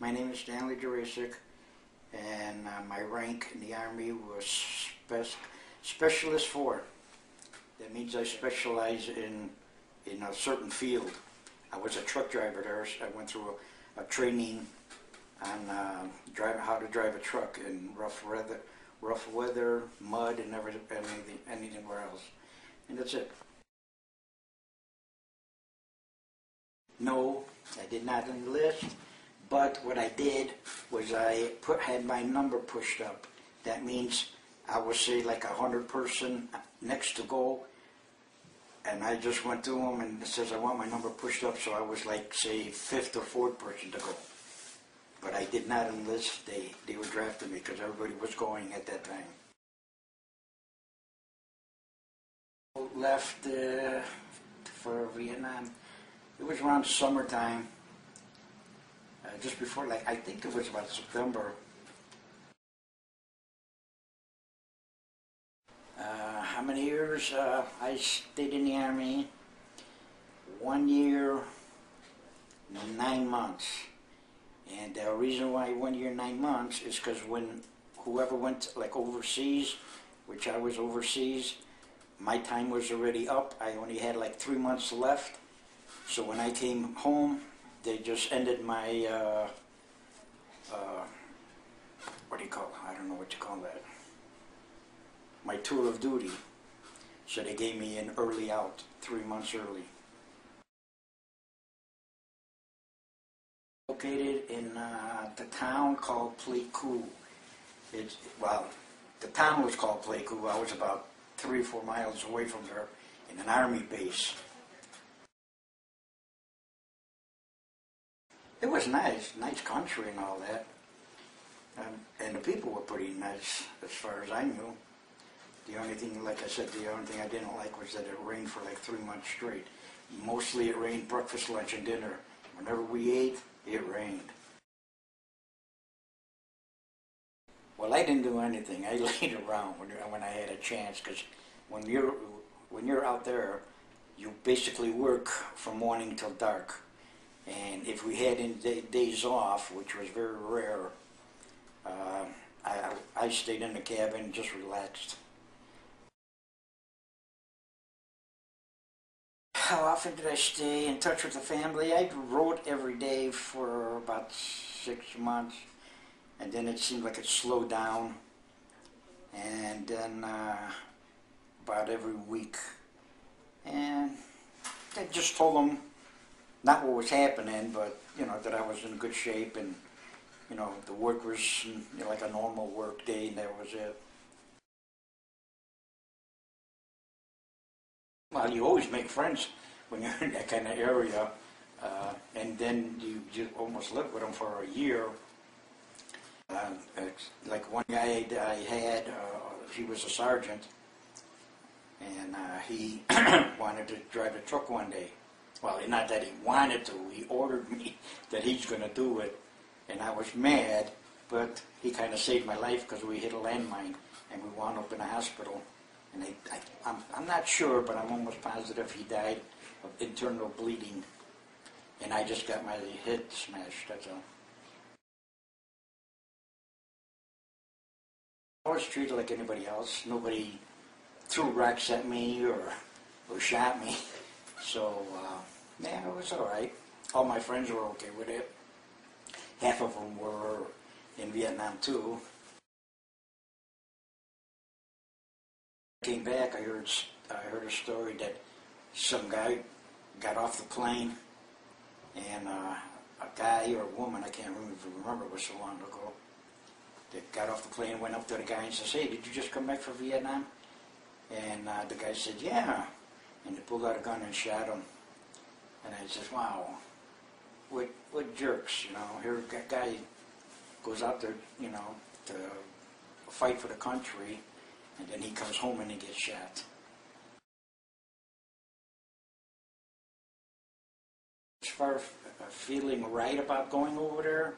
My name is Stanley Jurasik, and my rank in the Army was Specialist 4. That means I specialize in a certain field. I was a truck driver there. So I went through a training on how to drive a truck in rough weather, mud, and anywhere else. And that's it. No, I did not enlist, but what I did was I had my number pushed up. That means I was, say, like 100-person next to go, and I just went to them and it says I want my number pushed up, so I was like, say, 5th or 4th person to go. But I did not enlist. They were drafting me because everybody was going at that time. Left for Vietnam. It was around summertime, just before, like, I think it was about September. How many years? I stayed in the Army. 1 year, 9 months. And the reason why 1 year, 9 months is because when whoever went, like, overseas, which I was overseas, my time was already up. I only had like 3 months left. So when I came home, they just ended my, what do you call it? I don't know what you call that. My tour of duty. So they gave me an early out, 3 months early. Located in the town called Pleiku. Well, the town was called Pleiku. I was about 3 or 4 miles away from there in an army base. It was nice country and all that. And the people were pretty nice as far as I knew. The only thing, like I said, the only thing I didn't like was that it rained for like 3 months straight. Mostly it rained breakfast, lunch, and dinner. Whenever we ate, it rained. Well, I didn't do anything. I laid around when I had a chance, because when you're out there, you basically work from morning till dark. And if we had any days off, which was very rare, I stayed in the cabin and just relaxed. How often did I stay in touch with the family? I wrote every day for about 6 months, and then it seemed like it slowed down, and then about every week. And I just told them not what was happening, but, you know, that I was in good shape, and, you know, the work was, you know, like a normal work day, and that was it. Well, you always make friends when you're in that kind of area, and then you almost live with them for a year. Like one guy I had, he was a sergeant, and he wanted to drive a truck one day. Well, not that he wanted to, he ordered me that he's going to do it, and I was mad, but he kind of saved my life because we hit a landmine, and we wound up in a hospital. And I'm not sure, but I'm almost positive he died of internal bleeding, and I just got my head smashed, that's all. I was treated like anybody else. Nobody threw rocks at me or shot me. So, yeah, it was all right. All my friends were okay with it. Half of them were in Vietnam, too. When I came back, I heard a story that some guy got off the plane, and a guy or a woman, I can't remember, it was so long ago, that got off the plane, went up to the guy and says, "Hey, did you just come back from Vietnam?" And the guy said, "Yeah." And they pulled out a gun and shot him. And I said, "Wow, what jerks, you know. Here a guy goes out there, you know, to fight for the country, and then he comes home and he gets shot." As far as feeling right about going over there,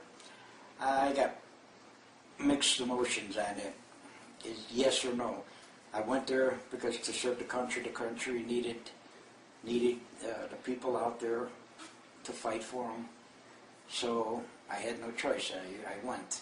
I got mixed emotions on it. Is yes or no. I went there because to serve the country needed the people out there to fight for them. So I had no choice. I went.